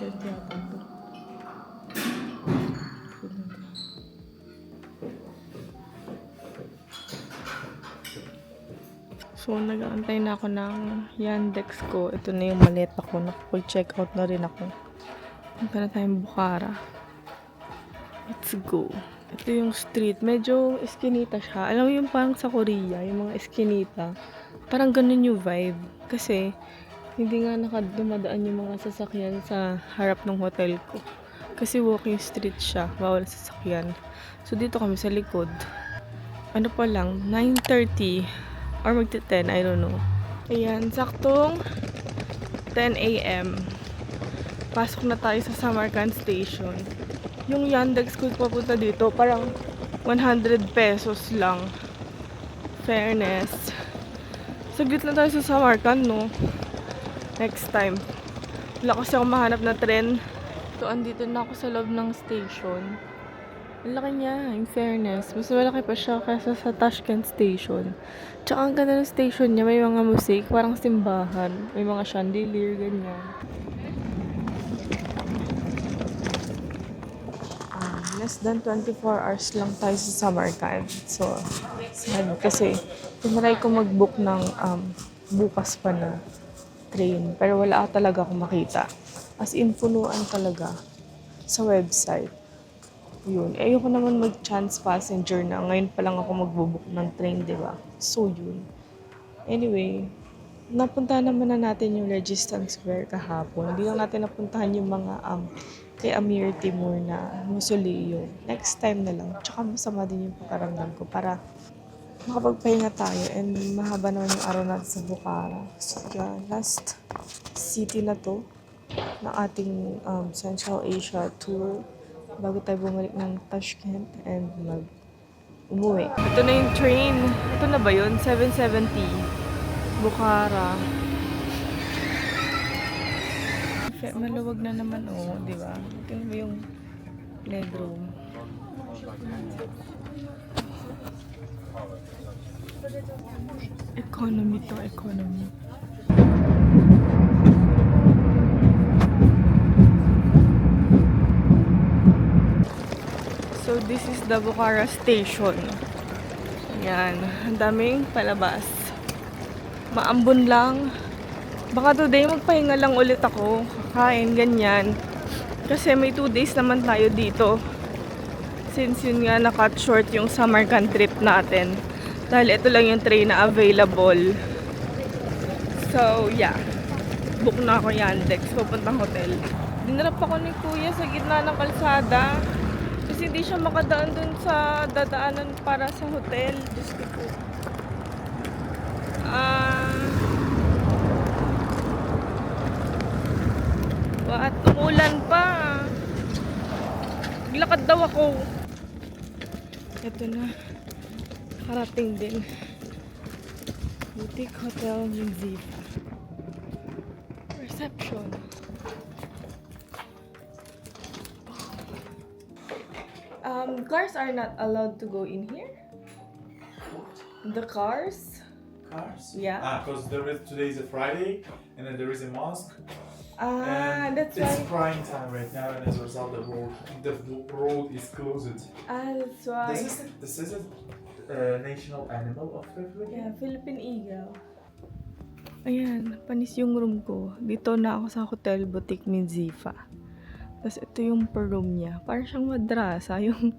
restaurant yata to. So, nag-aantay na ako ng Yandex ko. Ito na yung maleta ko. Nakapag-check out na rin ako. Punta na tayong Bukhara. Let's go. Ito yung street. Medyo eskinita siya. Alam mo yung parang sa Korea, yung mga eskinita. Parang ganun yung vibe. Kasi, hindi nga nakadumadaan yung mga sasakyan sa harap ng hotel ko. Kasi walking street siya. Bawal sasakyan. So, dito kami sa likod. Ano pa lang, 9:30 or magti-10, I don't know. Ayan, saktong 10 a.m. Pasok na tayo sa Samarkand Station. Yung Yandex ko papunta dito, parang 100 pesos lang. Fairness. Saglit na tayo sa Samarkand, no? Next time. Wala kasi ako mahanap na tren. So, andito na ako sa loob ng station. Ang laki niya, in fairness. Mas malaki pa siya kaysa sa Tashkent Station. Tsaka ang ganda ng station niya, may mga musik, parang simbahan. May mga chandelier, ganyan. Less than 24 hours lang tayo sa Samarkand. So, sad kasi tinry ko mag-book ng bukas pa na train. Pero wala talaga akong makita. As in, punuan talaga sa website. Yun. Ayoko naman mag-chance passenger na. Ngayon pa lang ako magbubook ng train, di ba? So, yun. Anyway, napunta naman na natin yung Registance Square kahapon. Hindi lang natin napuntahan yung mga kay Amir Timur na mausoleo. Next time na lang. Tsaka masama din yung pakaramdam ko para makapagpahinga tayo and mahaba naman yung araw natin sa Bukhara. So, yeah, last city na to ng ating Central Asia tour bago tayo bumalik ng Tashkent and umuwi. Ito na yung train. Ito na ba yun? 770. Bukhara. Maluwag na naman, oh, di ba? Ito na ba yung legroom? Economy to, economy. So, this is the Bukhara station. Yan. Ang daming palabas. Maambon lang. Baka today magpahinga lang ulit ako. Kakain, ganyan. Kasi may 2 days naman tayo dito. Since yun nga na-cut short yung Samarkand trip natin. Dahil ito lang yung train na available. So, yeah. Book na ako Yandex. Pupuntang hotel. Dinarap ako ni Kuya sa gitna ng kalsada. Kasi hindi siya makadaan dun sa dadaanan para sa hotel. Diyos ko po. At umulan pa. Naglakad daw ako. Ito na. Karating din. Boutique Hotel Minzifa. Reception. Cars are not allowed to go in here. The cars? Cars? Yeah. Because today is a Friday, and then there is a mosque. And That's it's why. prime time right now, and as a result, the road is closed. That's why. This is a national animal of the Philippines. Yeah, Philippine Eagle. Ayan, panis yung room ko. Dito na ako sa Hotel Boutique Minzifa. Tapos ito yung per room niya. Parang siyang madrasa, yung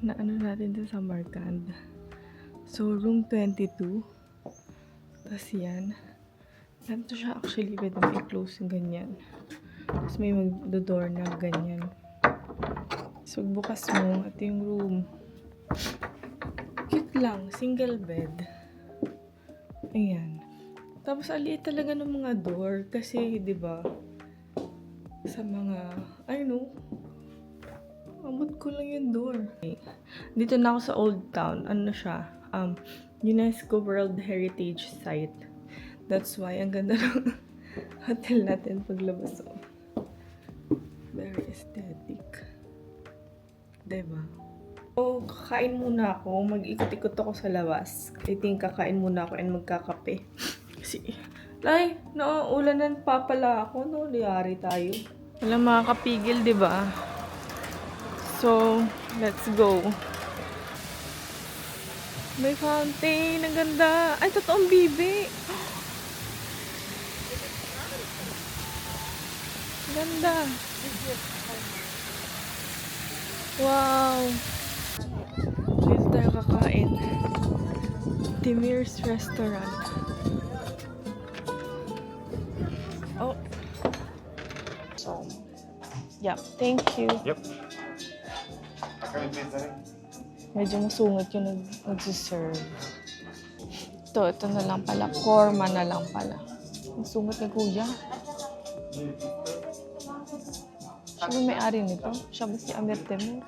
na ano natin sa Samarkand. So, room 22. Tapos yan. Ganito siya actually, pwede mo i-close yung ganyan. Tapos may mag-door na ganyan. So, bukas mo, ito yung room. Cute lang, single bed. Ayan. Tapos, aliit talaga ng mga door. Kasi, di ba, sa mga, I know, amot ko lang yung door. Dito na ako sa Old Town. Ano siya? UNESCO World Heritage Site. That's why, ang ganda ng hotel natin paglabas. Very aesthetic. Diba? So, kakain muna ako. Mag-ikot-ikot ako sa labas. I think kakain muna ako and magkakape. Kasi, nauulanan pa pala ako, no? Liyari tayo. Walang makakapigil, di ba? So, let's go. May fountain. Ang ganda. Ay, totoong bibi. Ganda. Wow. Dito tayo kakain. Timir's Restaurant. Oh. So, yeah. Thank you. Yep. Medyo masungit yung nagsiserve. Ito na lang pala. Korma na lang pala. Ang sungit ni Kuya. Siya ba may-ari nito? Siya ba si Amir Temur?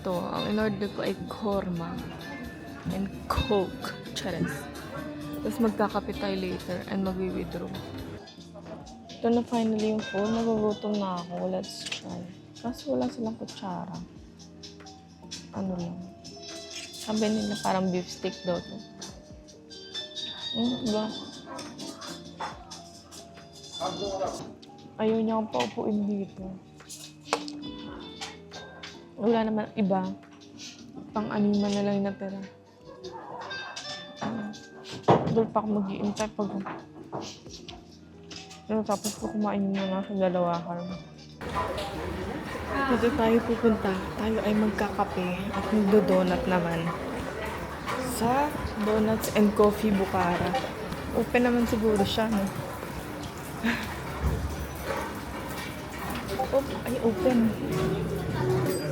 Ito, ang in-order ko ay korma and Coke. Charas. Tapos magkakape tayo later and mag-withdraw. Ito na finally yung food. Nagugutom na ako. Let's try. Kaso wala silang kutsara. Ano lang. Sabi nila parang beef steak daw to. Diba? Ayaw niya akong paupuin dito. Wala naman iba. Pang-anima na lang yung natira. Doon pa ako mag-iintay pag... tapos ko kumain yung mga sa dalawa karma. Dito tayo pupunta. Tayo ay magkakape at magdo-donut naman. Sa Donuts and Coffee Bucara. Open naman siguro siya, no? Oh, ay, open.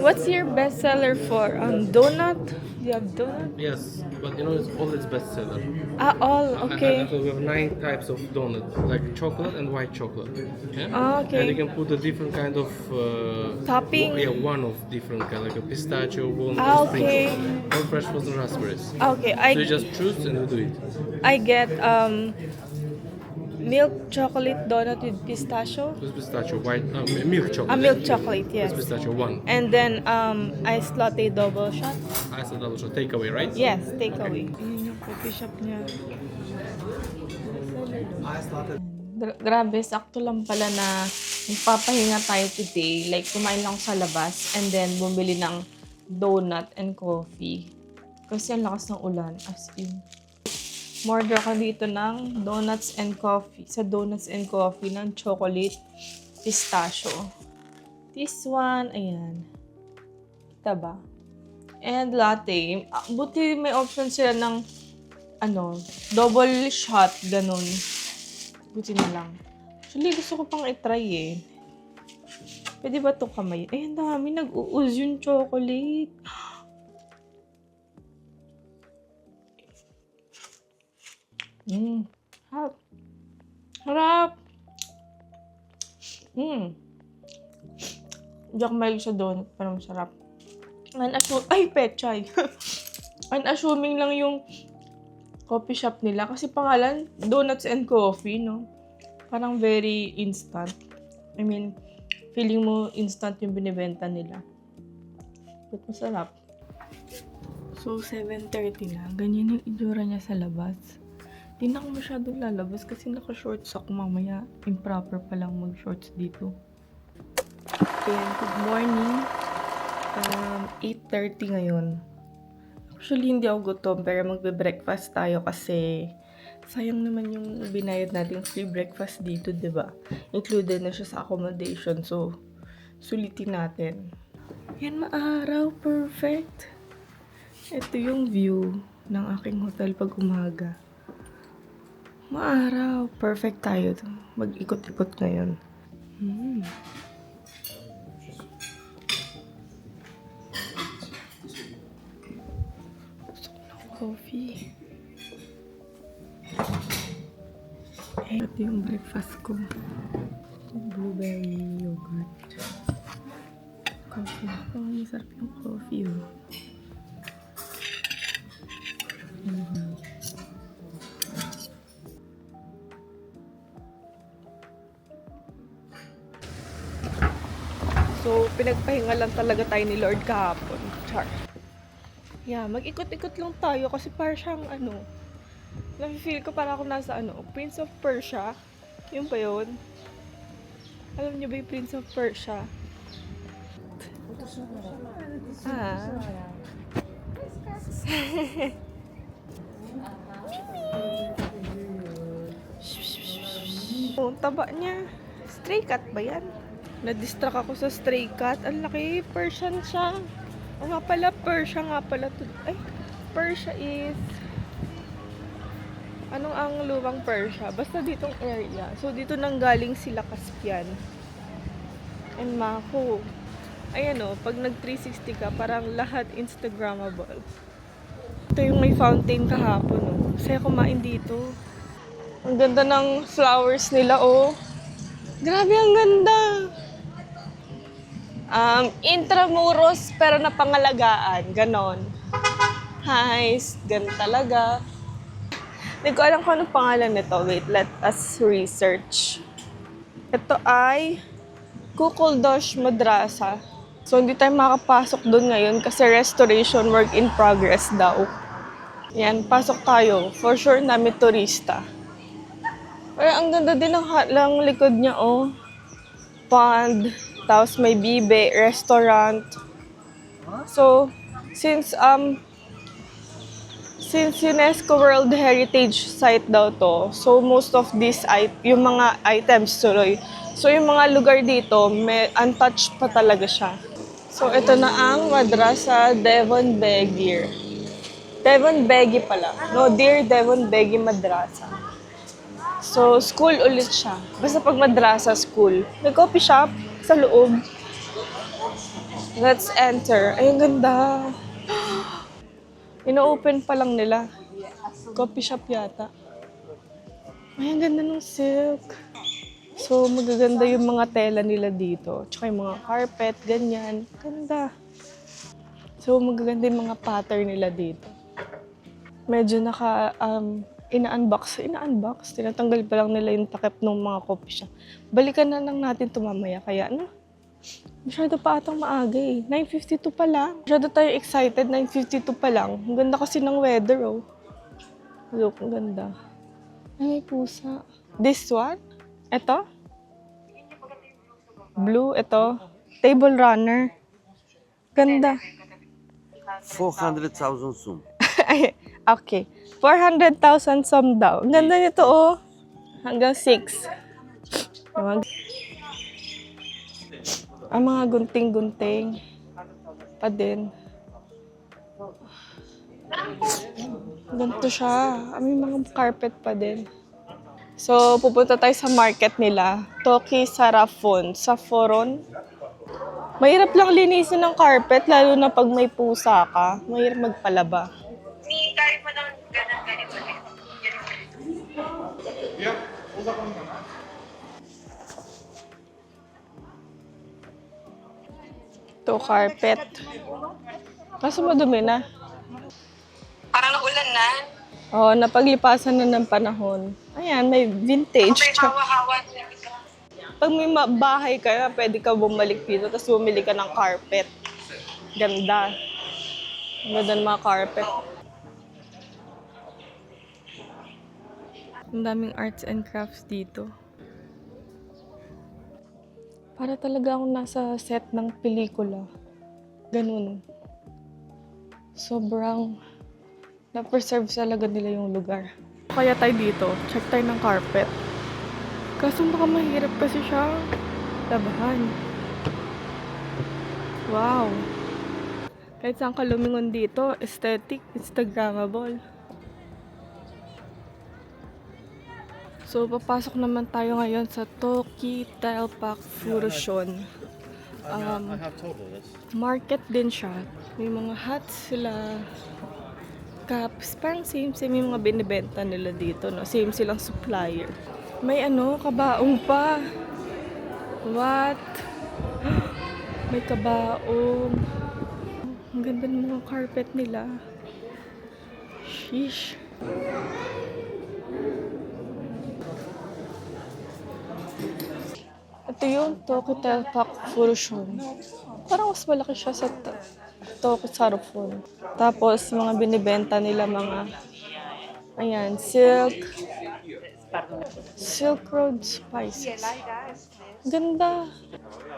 What's your bestseller for? Donut? Do you have donut? Yes, but you know it's all its bestseller. All. Okay. So we have 9 types of donut, like chocolate and white chocolate. Yeah? Okay. And you can put a different kind of Topping? Yeah, one of different kind, like a pistachio, walnut, Okay. or fresh frozen raspberries. Okay. So you just choose and you do it. I get milk chocolate donut with pistachio. With pistachio, white milk chocolate. Milk chocolate, yes. With pistachio, one. And then iced latte double shot. I said that was a takeaway, right? Yes, takeaway. Yun yung coffee shop niya. Grabe, sakto lang pala na magpapahinga tayo today. Like, kumain lang sa labas and then bumili ng donut and coffee. Kasi ang lakas ng ulan, as in. Order ka dito ng donuts and coffee. Sa donuts and coffee ng chocolate pistachio. This one, ayan. Kita ba? And latte. Buti may option sila ng double shot, ganun. Buti na lang. Actually, gusto ko pang i-try eh. Pwede ba ito kamay? Eh, ang dami. Nag-uuz yung chocolate. Harap. Harap. Hindi ako mahilig sa donut, pero masarap. Ay, pechay. Unassuming lang yung coffee shop nila. Kasi pangalan, Donuts and Coffee, no? Parang very instant. I mean, feeling mo instant yung binibenta nila. But masarap. So, 7:30 na. Ganyan yung itsura niya sa labas. Di na ako masyadong lalabas kasi naka-shorts ako mamaya. Improper pa lang mag-shorts dito. Ayan, good morning. 8:30 ngayon. Actually, hindi ako gutom pero magbe-breakfast tayo kasi sayang naman yung binayad nating free breakfast dito, diba? Included na siya sa accommodation. So, sulitin natin. Yan, maaraw. Perfect. Ito yung view ng aking hotel pag umaga. Maaraw. Perfect tayo. Mag-ikot-ikot ngayon. Gusto ko ng coffee. Ito yung breakfast ko. Blueberry yogurt. Coffee. Oh, masarap yung coffee. So, pinagpahinga lang talaga tayo ni Lord kahapon. Char. Yeah, mag-ikot-ikot lang tayo kasi para siyang nafe-feel ko para ako nasa Prince of Persia. Yun pa yun. Alam niyo ba yung Prince of Persia? Ah. Oh, taba niya. Stray cat ba yan? Na-distract ako sa stray cat. Ang laki. Persian siya. O nga pala, Persia nga pala. Ay, Persia is... Anong ang luwang Persia? Basta ditong area. So, dito nang galing sila Caspian. And Mako. Ayan o, pag nag-360 ka, parang lahat Instagrammable. Ito yung may fountain kahapon o. Saya kumain dito. Ang ganda ng flowers nila o. Grabe, ang ganda. Intramuros pero napangalagaan. Ganon. Hi, ganun talaga. Hindi ko alam kung anong pangalan nito. Wait, let us research. Ito ay Kukuldosh Madrasa. So, hindi tayo makapasok doon ngayon kasi restoration work in progress daw. Yan, pasok tayo. For sure namin turista. Pero ang ganda din ng likod niya, oh. Pond, tapos may bibe, restaurant. So, since UNESCO World Heritage Site daw to, so most of these, yung mga items tuloy. So, yung mga lugar dito, may untouched pa talaga siya. So, ito na ang Madrasa Devon Begir. Devon Begi pala. No, Dear Devon Begi Madrasa. So, school ulit siya. Basta pag madrasa, school. May coffee shop sa loob. Let's enter. Ay, ang ganda. Ino-open pa lang nila. Coffee shop yata. Ay, ang ganda ng silk. So, magaganda yung mga tela nila dito. Tsaka yung mga carpet, ganyan. Ganda. So, magaganda yung mga pattern nila dito. Medyo ina-unbox. Tinatanggal pa lang nila yung takip ng mga coffee shop. Balikan na lang natin ito mamaya. Kaya, masyado pa atang maaga eh. 9:52 pa lang. Masyado tayo excited. 9:52 pa lang. Ang ganda kasi ng weather, oh. Look, ang ganda. Ay, may pusa. This one? Ito? Blue, ito. Table runner. Ganda. 400,000 sum. Ay, okay. 400,000 som daw. Ang ganda nito, oh. Hanggang 6. Ang mga gunting-gunting pa din. Ganito siya. May mga carpet pa din. So, pupunta tayo sa market nila. Toki Sarafon. Saforon. Mahirap lang linisin ng carpet, lalo na pag may pusa ka. Mahirap magpalaba. Kahit mo ng ganito. Ito, carpet. Kaso madumi na. Parang naulan na. Oo, napaglipasan na ng panahon. Ayan, may vintage. May hawa-hawa. Pag may bahay ka na, pwede ka bumalik dito, tapos bumili ka ng carpet. Ganda. Ganda ng mga carpet. Ang daming arts and crafts dito. Para talaga akong nasa set ng pelikula. Ganun. Sobrang na-preserve talaga nila yung lugar. Kaya tayo dito, check tayo ng carpet. Kaso baka mahirap kasi siya labahan. Wow! Kahit saan ka lumingon dito, aesthetic, Instagrammable. So, papasok naman tayo ngayon sa Toki Telpak Furushon. Market din siya. May mga hats sila. Caps. Parang same yung mga binibenta nila dito. No? Same silang supplier. May kabaong pa. What? May kabaong. Ang ganda ng mga carpet nila. Sheesh. Ito yung Toki Telpak Furushon. Parang mas malaki siya sa Toki Sarafon. Tapos, mga binibenta nila mga, ayan, silk road spices. Ganda.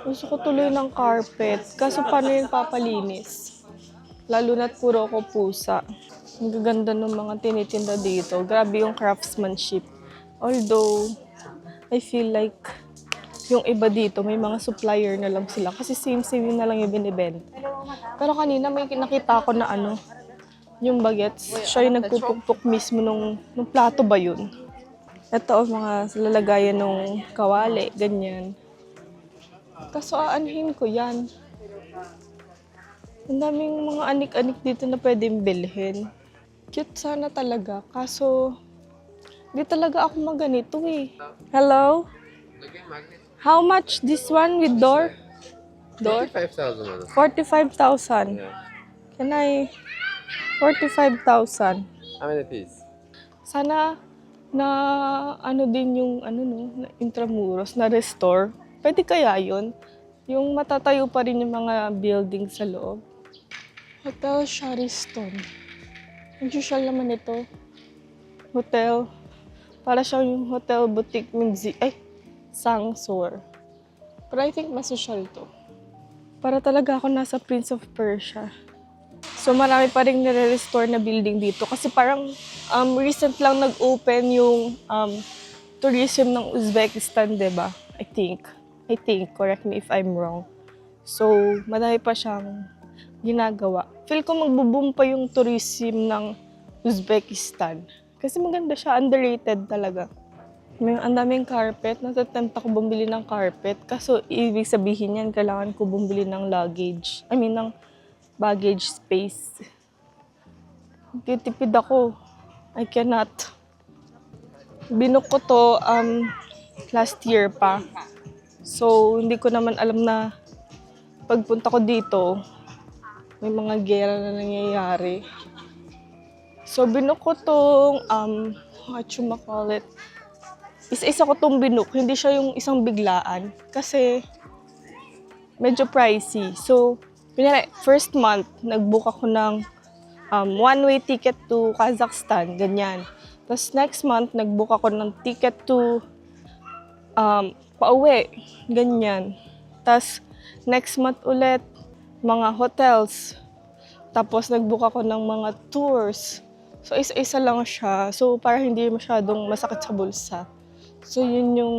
Gusto ko tuloy ng carpet. Kaso paano yung papalinis? Lalo na't puro ko pusa. Ang gaganda ng mga tinitinda dito. Grabe yung craftsmanship. Although, I feel like yung iba dito, may mga supplier na lang sila. Kasi same-same na lang yung binibenta. Pero kanina may nakita ko na yung bagets. Siya yung nagpupukpok mismo nung plato ba yun? Ito, mga lalagayan ng kawali, ganyan. Kaso aanhin ko yan. Ang daming mga anik-anik dito na pwedeng bilhin. Cute sana talaga. Kaso, di talaga ako maganito eh. Hello? How much this one with door? Door? 45,000. 45,000. Yeah. Can I? 45,000. How many piece? Sana na din yung na Intramuros na restore. Pwede kaya yun? Yung matatayo pa rin yung mga building sa loob. Hotel Shariston. Ang social naman ito. Hotel. Para siya yung hotel boutique Sangsor. Pero I think mas social to. Para talaga ako nasa Prince of Persia. So marami pa rin nire-restore na building dito. Kasi parang recent lang nag-open yung tourism ng Uzbekistan, diba? I think, correct me if I'm wrong. So, madami pa siyang ginagawa. Feel ko magbo-boom pa yung tourism ng Uzbekistan. Kasi maganda siya, underrated talaga. Ang daming carpet, natatempt ako bumili ng carpet. Kaso, ibig sabihin yan, kailangan ko bumili ng luggage. ng baggage space. Titipid ako. I cannot. Binook ko to last year pa. So, hindi ko naman alam na pagpunta ko dito, may mga gera na nangyayari. So, binook ko tong, isa-isa ko tong binook. Hindi siya yung isang biglaan. Kasi, medyo pricey. So, first month, nag-book ako ng one-way ticket to Kazakhstan. Ganyan. Tapos next month, nag-book ako ng ticket to pauwi. Ganyan. Tapos next month ulit, mga hotels. Tapos nag-book ako ng mga tours. So isa-isa lang siya. So para hindi masyadong masakit sa bulsa. So yun yung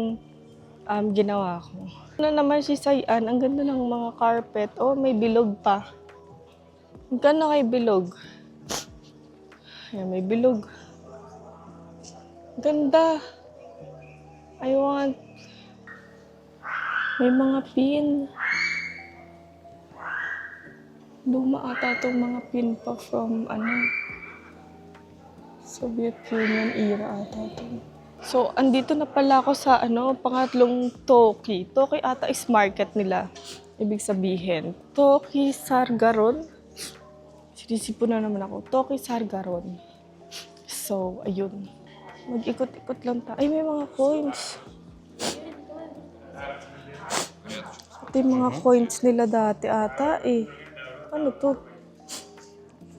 ginawa ko. Naman si Sayan, ang ganda ng mga carpet. Oh, may bilog pa. Ang ganda kay bilog. Ayan, may bilog. Ganda. I want. May mga pin. Luma ata itong mga pin pa from Soviet Union era ata ito. So, andito na pala ako sa pangatlong Toki. Toki ata is market nila. Ibig sabihin, Toki Sargaron. Sinisipo na naman ako. Toki Sargaron. So, ayun. Mag-ikot-ikot lang tayo. Ay, may mga coins. Ito yung mga coins nila dati ata eh. Ano to?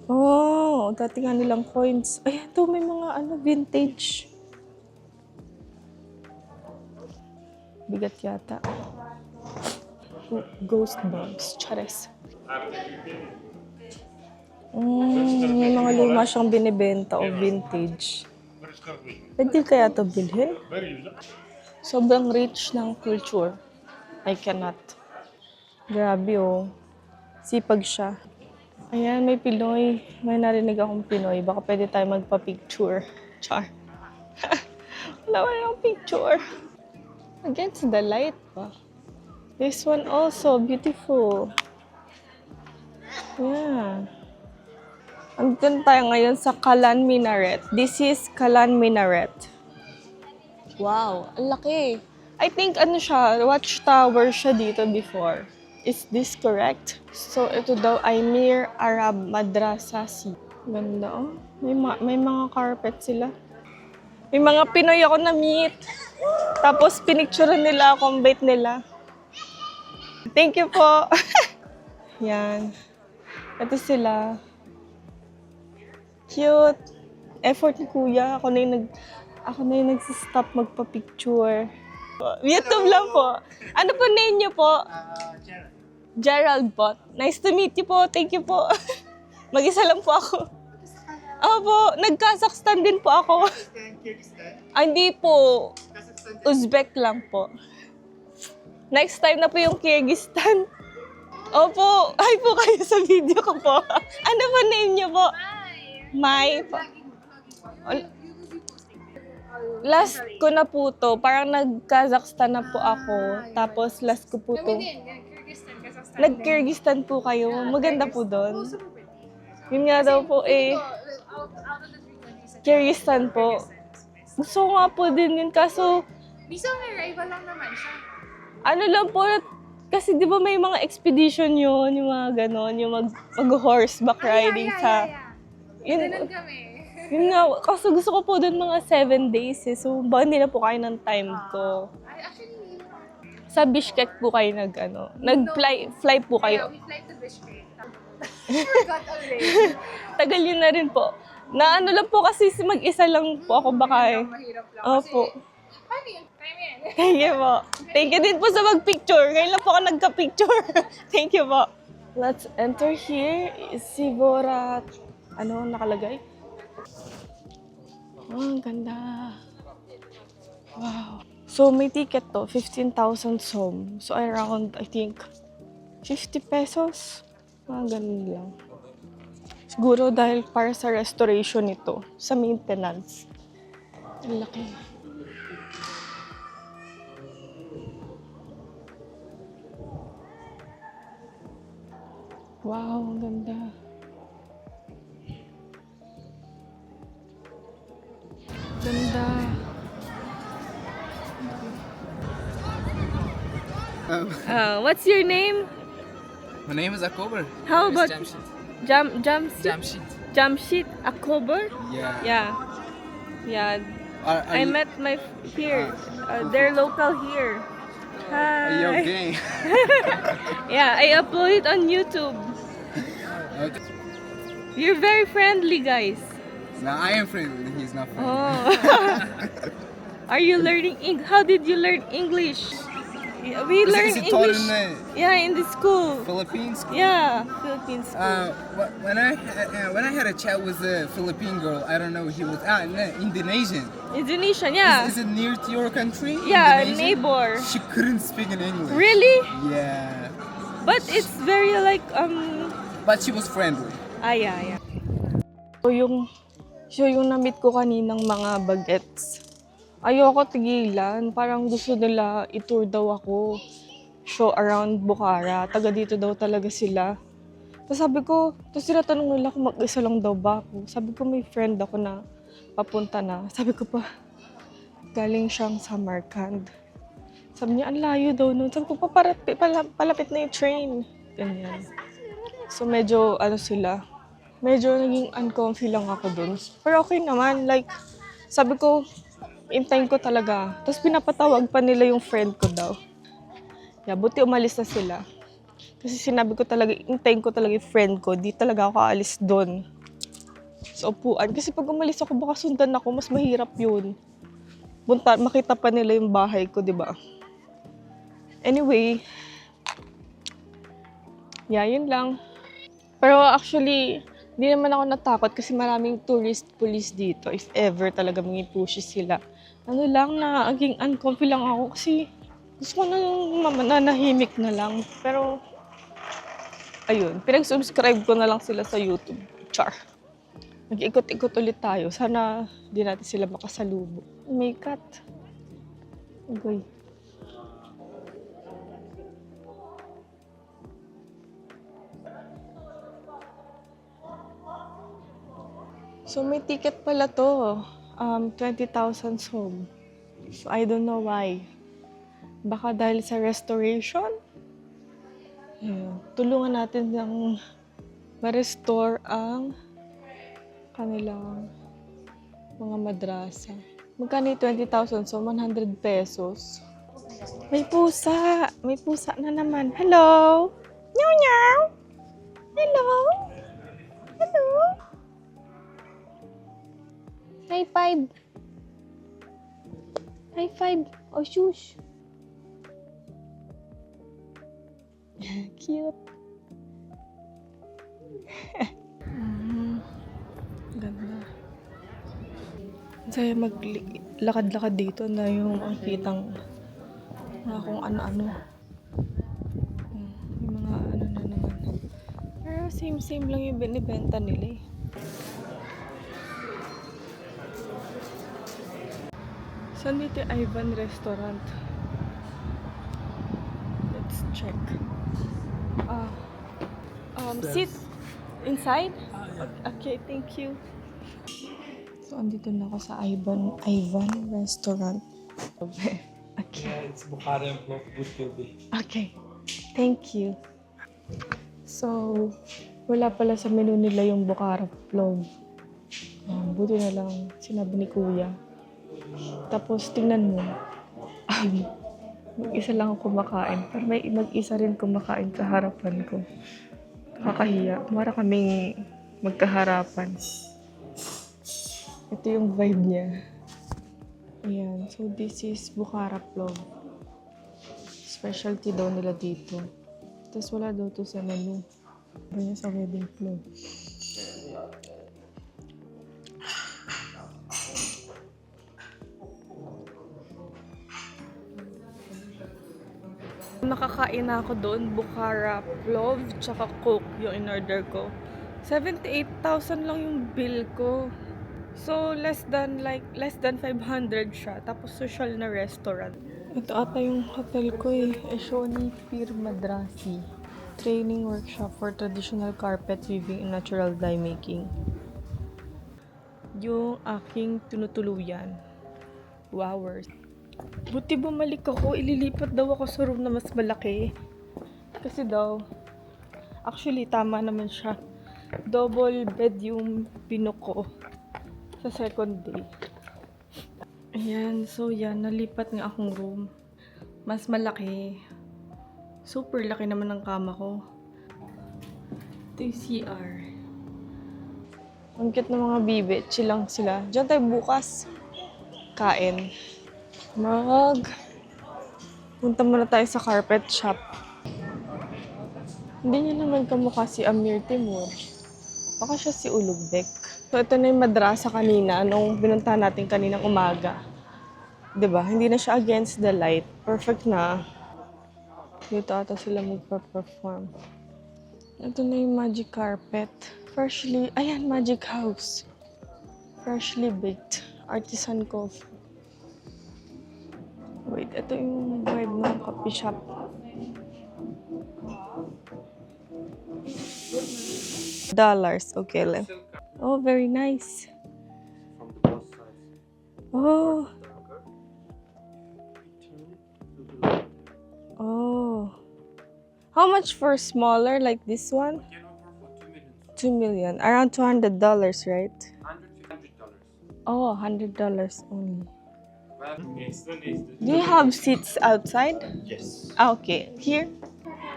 Oh, dati nga nilang coins. Ay, ito may mga vintage. Bigat yata. Ghost bombs. Chares. May mga luma siyang binibenta o vintage. Pwede kaya ito bilhin? Sobrang rich ng culture. I cannot. Grabe oh. Sipag siya. Ayan, may Pinoy. May narinig akong Pinoy. Baka pwede tayo magpa-picture. Char. Wala yung picture. Against the light pa. This one also, beautiful. Yeah. Andun tayo ngayon sa Kalan Minaret. This is Kalan Minaret. Wow, ang laki. I think siya, watchtower siya dito before. Is this correct? So ito daw ay Mir Arab Madrasasi. Ganda oh. May mga carpet sila. May mga Pinoy ako na-meet. Tapos pinicturean nila ako ang bait nila. Thank you po. Yan. Ito sila. Cute. Effort ni Kuya. Ako na yung nagsistop magpa-picture. YouTube lang po. Ano po name niyo po? Gerald po. Nice to meet you po. Thank you po. Mag-isa lang po ako. Opo, nag-Kazakhstan din po ako. Hindi po. Uzbek lang po. Next time na po yung Kyrgyzstan. Opo, ay po kayo sa video ko po. Ano po name niyo po? Mai po. Last ko na po to, parang nag-Kazakhstan na po ako. Tapos last ko po to. Kyrgyzstan, Kazakhstan. Nag-Kyrgyzstan po kayo. Maganda po doon. Yun nga daw po eh. Out of the 3 countries. Kyrgyzstan po. Gusto ko nga po din yun. Kaso, Visa may rival lang naman siya. ano lang po, kasi di ba may mga expedition yun, yung mga ganon, yung mag-horseback riding sa... Yun, Ganun kami. yun nga, kasi gusto ko po doon mga 7 days eh. So, baka hindi na po kayo ng time ko. Actually, Sa Bishkek po kayo nag-fly po yeah, kayo. we fly to Bishkek. Forgot already. Tagal yun na rin po. Na ano lang po kasi mag-isa lang po ako baka eh. Mahirap lang. Opo. Paano yun? Time yan. Thank you po. Thank you din po sa mag-picture. Ngayon lang po ako nagka-picture. Thank you po. Let's enter here. Sivorat. Ano nakalagay? Oh, ang ganda. Wow. So, may ticket to. 15,000 som. So, around, I think, 50 pesos. Mga ganun lang. Siguro dahil para sa restoration ito. Sa maintenance. Ang laki. Wow, ang ganda. Ganda. What's your name? My name is Akober. How about Jamshid. Jamshid? Jamshid Akober? Yeah. Yeah. Yeah. Are I you, met my here. They're local here. are you Hi. okay? Yeah, I upload it on YouTube. Okay. You're very friendly, guys. No, I am friendly. He's not friendly. Oh. Are you learning How did you learn English? Yeah, we learn Is it taught English. in the Yeah, in the school. Philippines? Yeah, Philippine school. When I had a chat with a Philippine girl, I don't know, he was Indonesian. Indonesian, yeah. Is it near to your country? Yeah, Indonesia? neighbor. She couldn't speak in English. Really? Yeah, But it's very like but she was friendly. yeah. So yung na-meet ko kaninang mga bagets. Ayoko tigilan. Parang gusto nila i-tour daw ako. Show around Bukhara. Taga dito daw talaga sila. Tapos sabi ko, tapos tinatanong nila kung mag-isa lang daw ba ako. Sabi ko may friend ako na papunta na. Sabi ko pa, galing siyang Samarkand. Sabi niya, ang layo daw nun. Sabi ko, palapit na yung train. Ganyan. So medyo, medyo naging uncomfy lang ako dun. Pero okay naman, like, sabi ko, intayin ko talaga. Tapos pinapatawag pa nila yung friend ko daw. Yeah, buti umalis na sila. Kasi sinabi ko talaga, intayin ko talaga yung friend ko. Di talaga ako aalis dun. Sa upuan. Kasi pag umalis ako, baka sundan ako, mas mahirap yun. Makita pa nila yung bahay ko, di ba? Anyway, yeah, yun lang. Pero actually, hindi naman ako natakot kasi maraming tourist police dito. If ever talaga mga pushes sila. Ano lang, naging uncomfy lang ako kasi gusto ko na nanahimik na lang. Pero, ayun, pinag-subscribe ko na lang sila sa YouTube. Char. Mag-ikot-ikot ulit tayo. Sana di natin sila makasalubong. May cat. Agoy. So may ticket pala to. 20,000 som. So I don't know why. Baka dahil sa restoration? Ayun. Tulungan natin ng ma-restore ang kanilang mga madrasa. Magkano yung 20,000? So 100 pesos. May pusa! May pusa na naman. Hello! Meow meow! Hello! Hello! High five! High five! Oh, shush! Cute. Ganda. Saya maglakad-lakad dito na yung makikitang mga kung ano-ano. Yung mga ano na naman. Pero same lang yung binibenta nila eh. Saan dito yung Ivan Restaurant? Let's check. Sit inside? Okay, thank you. So, andito na ako sa Ivan Restaurant. Okay. It's Bukhara and Plov with Kilby. Okay. Thank you. So, wala pala sa menu nila yung Bukhara Plov. Buti na lang sinabi ni Kuya. Tapos, tingnan mo. Mag-isa lang ako kumakain. Pero may mag-isa rin kumakain sa harapan ko. Nakakahiya. Mara kaming magkaharapan. Ito yung vibe niya. Ayan. So, this is Bukhara Plov. Specialty daw nila dito. Tapos wala daw to sa menu. Iba niya sa wedding plov. Nakakain na ako doon, Bukhara Plov, tsaka Coke yung in-order ko. 78,000 lang yung bill ko. So, less than 500 siya. Tapos, social na restaurant. Ito ata yung hotel ko eh. Eshoni Pir Madrasi. Training workshop for traditional carpet weaving and natural dye making. Yung aking tinutuluyan. Wowers. Buti bumalik ako, ililipat daw ako sa room na mas malaki. Kasi daw, actually tama naman siya. Double bed yung binook ko sa second day. Ayan, so yan, nalipat nga akong room. Mas malaki. Super laki naman ng kama ko. Ito yung CR. Ang cute ng mga bibi, chill lang sila. Diyan tayo bukas. Kain. Punta muna tayo sa carpet shop. Hindi niya naman kamukha si Amir Timur. Baka siya si Ulugbek. So, ito na yung madrasa kanina nung binuntahan natin kaninang umaga. 'Di ba? Hindi na siya against the light. Perfect na. Dito ata sila magpa-perform. Ito na yung magic carpet. Ayan, magic house. Freshly baked. Artisan coffee. Wait, ito yung vibe ng coffee shop. Dollars, okay lang. Oh, very nice. From the both sides. Oh. Oh. How much for smaller like this one? Can offer for 2 $2 million. million. Around $200, right? $100. Oh, $100 only. Well, Do you have seats outside? yes. Okay. Here?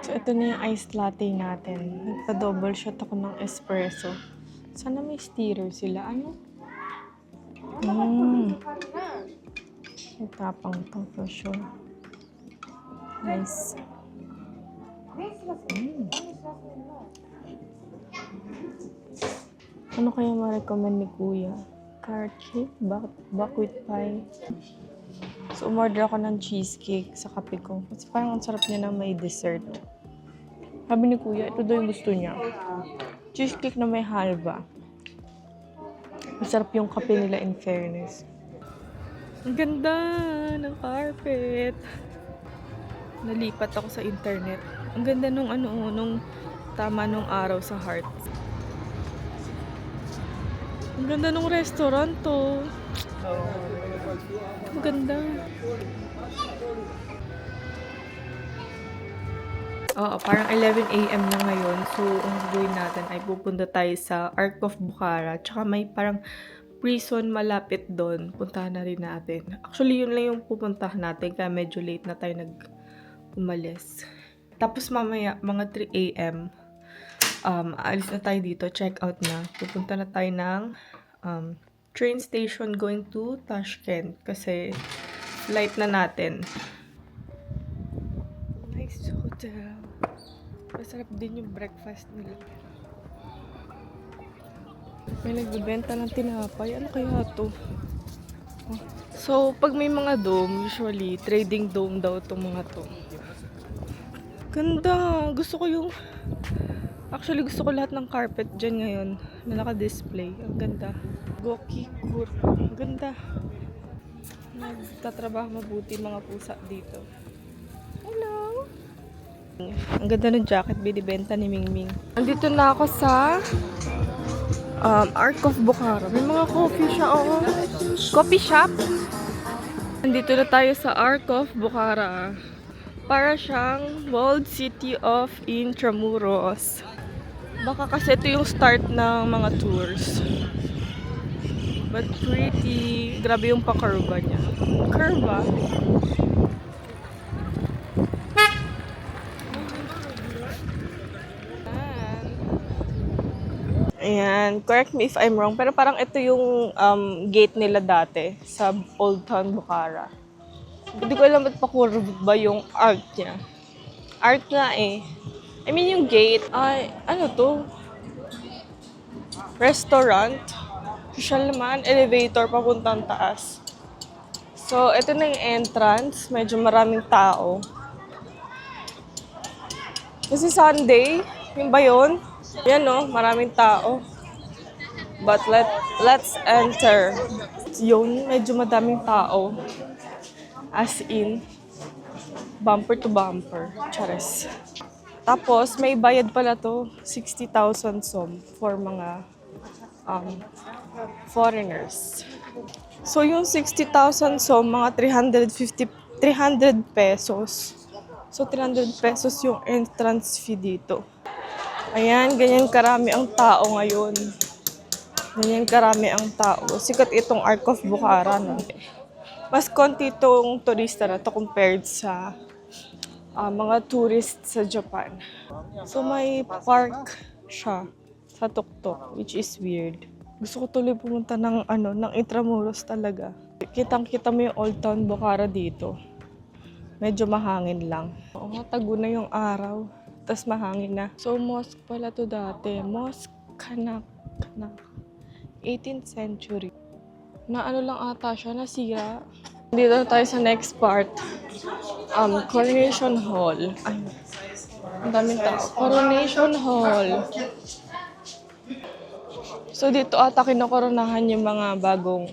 So, ito na yung iced latte natin. Nagpa-double shot ako ng espresso. Sana may stirrer sila. Ano? May tapang to for sure. Nice. Ano kaya ma-recommend ni Kuya? Carrot cake, buckwheat pie. So, umorder ako ng cheesecake sa kape ko. Kasi parang ang sarap niya na may dessert. Sabi ni Kuya, ito daw yung gusto niya. Cheesecake na may halva. Masarap yung kape nila in fairness. Ang ganda ng carpet. Nalipat ako sa internet. Ang ganda nung tama nung araw sa heart. Ang ganda nung restaurant to. Ang ganda. Oo, parang 11 AM na ngayon. So, ang gagawin natin ay pupunta tayo sa Ark of Bukhara. Tsaka may parang prison malapit doon. Puntahan na rin natin. Actually, yun lang yung pupuntahan natin. Kaya medyo late na tayo umalis. Tapos mamaya, mga 3 AM, aalis na tayo dito. Check out na. Pupunta na tayo ng train station going to Tashkent. Kasi flight na natin. Nice hotel. hotel. Masarap din yung breakfast nila. May nagbibenta ng tinapay. Ano kaya to? Oh. So, pag may mga dome, usually, trading dome daw itong mga to. Ganda! Gusto ko yung... Actually, gusto ko lahat ng carpet dyan ngayon na naka-display. Ang ganda. Gokikur. Ang ganda. Nagtatrabaho mabuti mga pusa dito. Hello! Ang ganda ng jacket binibenta ni Mingming. Andito na ako sa Arc of Bukhara. May mga coffee siya, oh. Coffee shop. Andito na tayo sa Arc of Bukhara. Para siyang walled city of Intramuros. Baka kasi ito yung start ng mga tours. But pretty. Grabe yung pa-curva niya. Curva? Ayan. Correct me if I'm wrong. Pero parang ito yung gate nila dati sa Old Town Bukhara. Hindi ko alam ba't pa-curve ba yung art niya. Art nga eh. I mean yung gate. Ay, ano to? Restaurant. Social naman. Elevator papuntang taas. So, ito na yung entrance. Medyo maraming tao. Kasi Sunday. Yung ba yun? Yan no, maraming tao. But let's enter. Yun, medyo madaming tao. As in, bumper to bumper. Chares. Tapos, may bayad pala to. 60,000 som for mga foreigners. So, yung 60,000 som, mga 300 pesos. So, 300 pesos yung entrance fee dito. Ayan, ganyan karami ang tao ngayon. Ganyan karami ang tao. Sikat itong Arc of Bukhara, no? Mas konti itong turista na to compared sa mga tourists sa Japan. So, may park siya sa tuktok, which is weird. Gusto ko tuloy pumunta ng Intramuros talaga. Kitang-kita mo yung Old Town Bukhara dito. Medyo mahangin lang. Oo, tago na yung araw. Tapos mahangin na. So, mosque pala to dati. Mosque Kanak. 18th century. Na ano lang ata siya, nasira. Dito na tayo sa next part. Coronation Hall. Ay, ang daming tao. Coronation Hall. So, dito ata kinokoronahan yung mga bagong,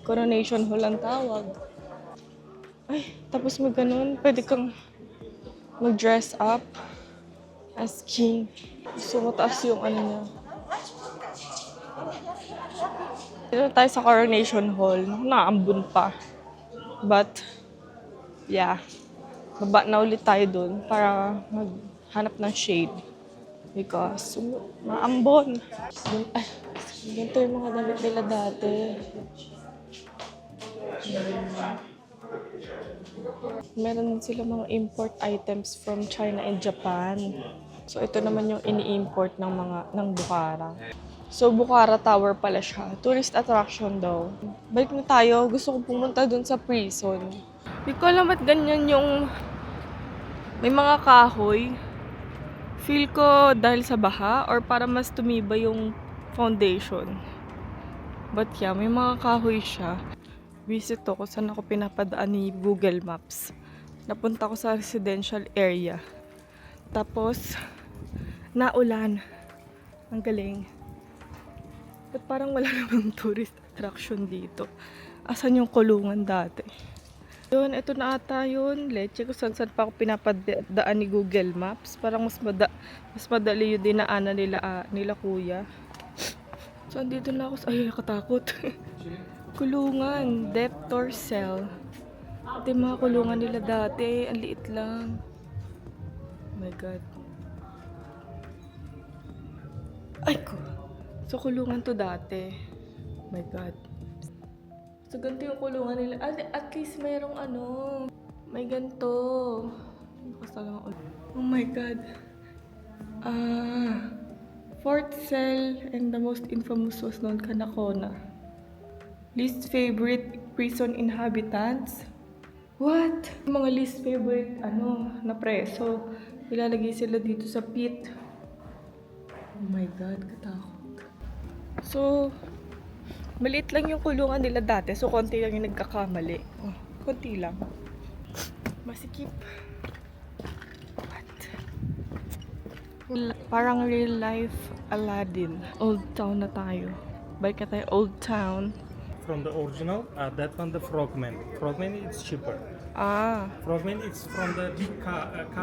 Coronation Hall ang tawag. Ay, tapos may ganun. Pwede kang mag-dress up as king. So, mataas yung niya. Dito tayo sa Coronation Hall. Naambun pa. But, yeah. Baba na ulit tayo dun para maghanap ng shade. Because, maambon. Ay, ganito yung mga damit nila dati. Meron sila mga import items from China and Japan. So ito naman yung ini-import ng Bukhara. So Bukhara Tower pala siya. Tourist attraction daw. Balik na tayo. Gusto ko pumunta dun sa prison. Hindi ko alam ba't ganyan yung may mga kahoy. Feel ko dahil sa baha or para mas tumibay yung foundation. But yeah, may mga kahoy siya. Visit ako saan ako pinapadaan ni Google Maps. Napunta ko sa residential area. Tapos, naulan. Ang galing. But parang wala namang tourist attraction dito. Asan yung kulungan dati? Yun, ito na ata yun. Leche ko saan pa ako pinapadaan ni Google Maps. Parang mas madali yung dinaanan nila kuya. So, andito na ako. Ay, nakatakot. Kulungan, debtor cell. Ito yung mga kulungan nila dati. Ang liit lang. Oh my God. Ay ko. So, kulungan to dati. Oh my God. So, ganito yung kulungan nila. At least mayroong may ganito. Oh my God. Fourth cell and the most infamous was known Kanakona. Least favorite prison inhabitants. What? Yung mga least favorite, na preso. Ilalagay sila dito sa pit. Oh my God, katakot. So, maliit lang yung kulungan nila dati. So, konti lang yung nagkakamali. Oh, konti lang. Masikip. What? Parang real life Aladdin. Old Town na tayo. Bike na tayo, Old Town. From the original, that one the frogman. Frogman is cheaper. Ah, Frogman is from the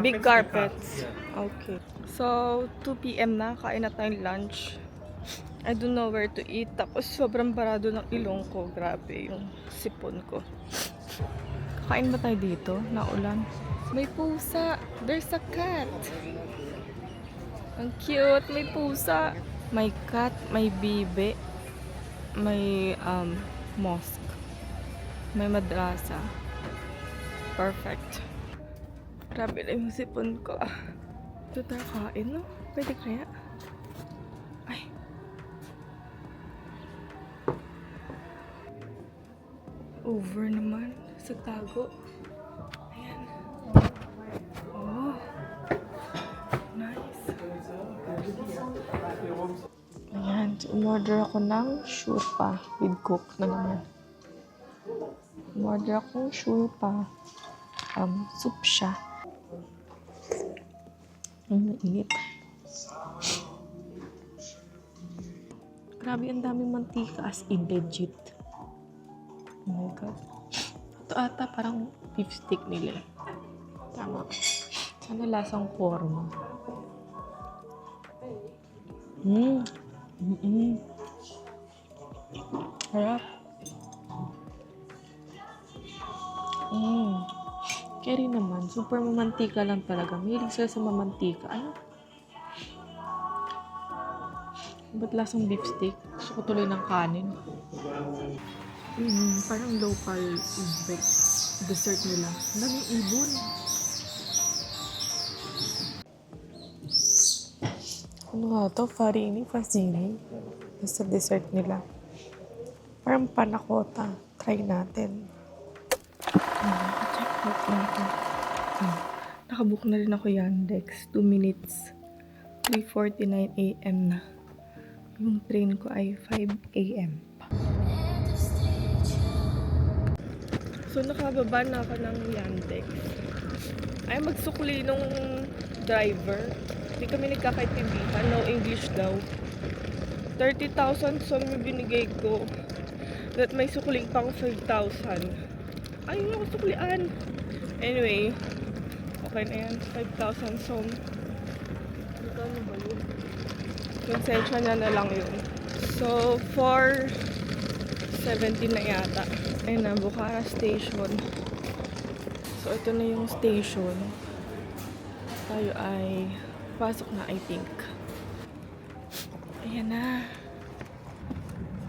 big carpets. Yeah. Okay. So, 2 p.m. na. Kain na tayong lunch. I don't know where to eat. Tapos, sobrang barado ng ilong ko. Grabe yung sipon ko. Kain ba tayo dito? Naulan. May pusa. There's a cat. Ang cute. May pusa. May cat. May bibe. May mosque. May madrasa. Perfect. Grabe na yung sipon ko. Ito tayo kain, no? Pwede kaya? Ay. Over naman. Sa tago. Ayan. Oh. Nice. Ayan. Umorder ako ng shurpa with coke na naman. Umorder ako ng shurpa. Soup siya. Ang mainit. Grabe, ang daming mantika as in legit. Oh my God. Ito ata parang beef stick nila. Tama. Sana lasang korma. Harap. Carry naman. Super mamantika lang talaga. Mahilig sila sa mamantika. Ano? Ba't lasang beef steak? Gusto ko tuloy ng kanin. Parang local Uzbek dessert nila. Ang daming ibon. Ano nga to? Farini, fasini. Basta dessert nila. Parang panakota. Try natin. Check out natin. Nakabook na rin ako Yandex. 2 minutes. 3:49 a.m. na. Yung train ko ay 5 a.m. So, nakababa na ako ng Yandex. Ay, magsukli nung driver. Hindi kami nagkakaintindihan. No English daw. 30,000 so may binigay ko. That may sukling pang 5,000. Ayun ako suklian. Anyway, okay na yan. 5,000 som. Ano ba yun? Konsensya na lang yun. So, 4:70 na yata. Ayun na, Bukhara Station. So, ito na yung station. Tayo ay pasok na, I think. Ayan na.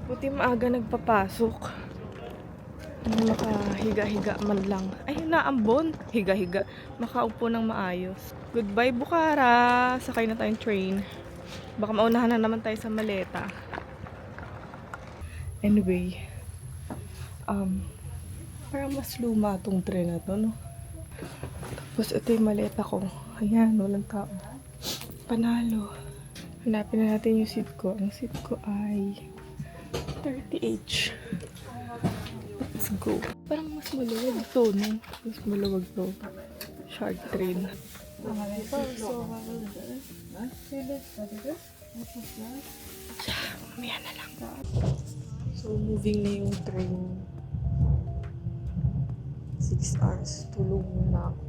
Buti maaga nagpapasok. Makahiga-higa man lang. Ay, naambon. Higa-higa. Makaupo ng maayos. Goodbye, Bukhara. Sakay na tayong train. Baka maunahan na naman tayo sa maleta. Anyway. Parang mas luma tong train na to, no? Tapos ito yung maleta ko. Ayan, walang tao. Panalo. Hanapin na natin yung seat ko. Ang seat ko ay 30H. Let's go. Parang mas maluwag to, no? Mas maluwag to. Short train. Mamaya na lang. So, moving na yung train. 6 hours. Tulog muna ako.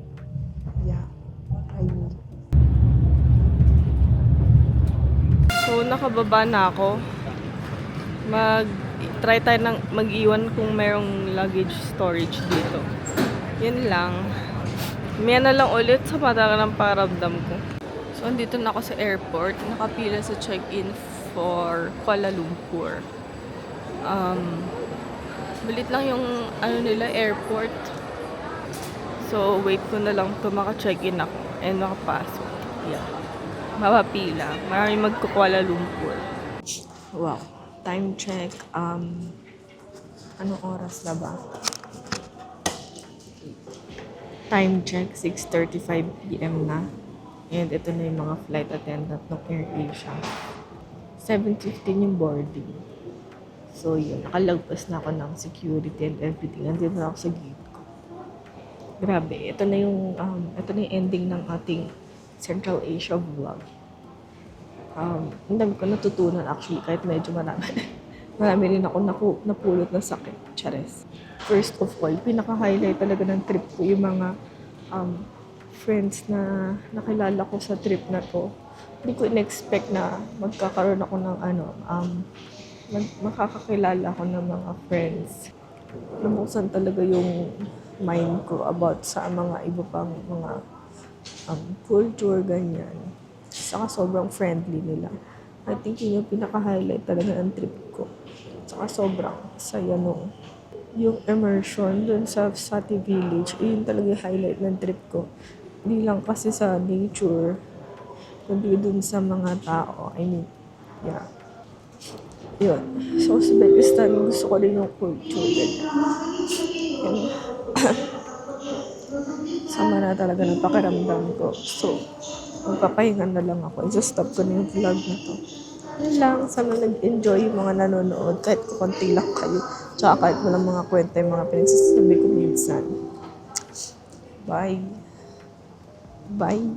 Yeah. So, nakababa na ako. Try tayo ng mag-iwan kung merong luggage storage dito. Yan lang. May na lang ulit sa mata ng paramdam ko. So, andito na ako sa airport. Nakapila sa check-in for Kuala Lumpur. Balit lang yung nila airport. So, wait ko na lang to maka-check-in ako and makapasok. Yeah. Mapapila. Maraming magko-Kuala Lumpur. Wow. Time check. Anong oras na ba? 8. Time check, 6:35 p.m. na. And ito na yung mga flight attendant ng AirAsia. 7:15 yung boarding. So yun, nakalagpas na ako ng security and everything. Nandito na ako sa gate ko. Grabe, ito na yung ending ng ating Central Asia vlog. Ang dami ko natutunan actually, kahit medyo marami. Marami rin ako napulot na sakit. Chares. First of all, pinaka-highlight talaga ng trip ko yung mga friends na nakilala ko sa trip na to. Hindi ko in-expect na magkakaroon ako ng makakakilala ako ng mga friends. Lumusan talaga yung mind ko about sa mga iba pang mga culture, ganyan. Saka sobrang friendly nila. I think yun yung pinaka-highlight talaga ng trip ko. Saka sobrang saya nung yung immersion dun sa Sati Village. Yun talaga yung highlight ng trip ko. Hindi lang kasi sa nature, kundi dun sa mga tao. I mean, yeah. Yun. So, Uzbekistan, gusto ko rin yung culture. Yan. Sama na talaga ng pakiramdam ko. So, magpapahinga na lang ako. I-stop ko na yung vlog na to. Yun lang. Sana nag-enjoy yung mga nanonood. Kahit konti lang kayo. Tsaka kahit walang mga kwenta yung mga pinagsasabi ko minsan. Bye. Bye.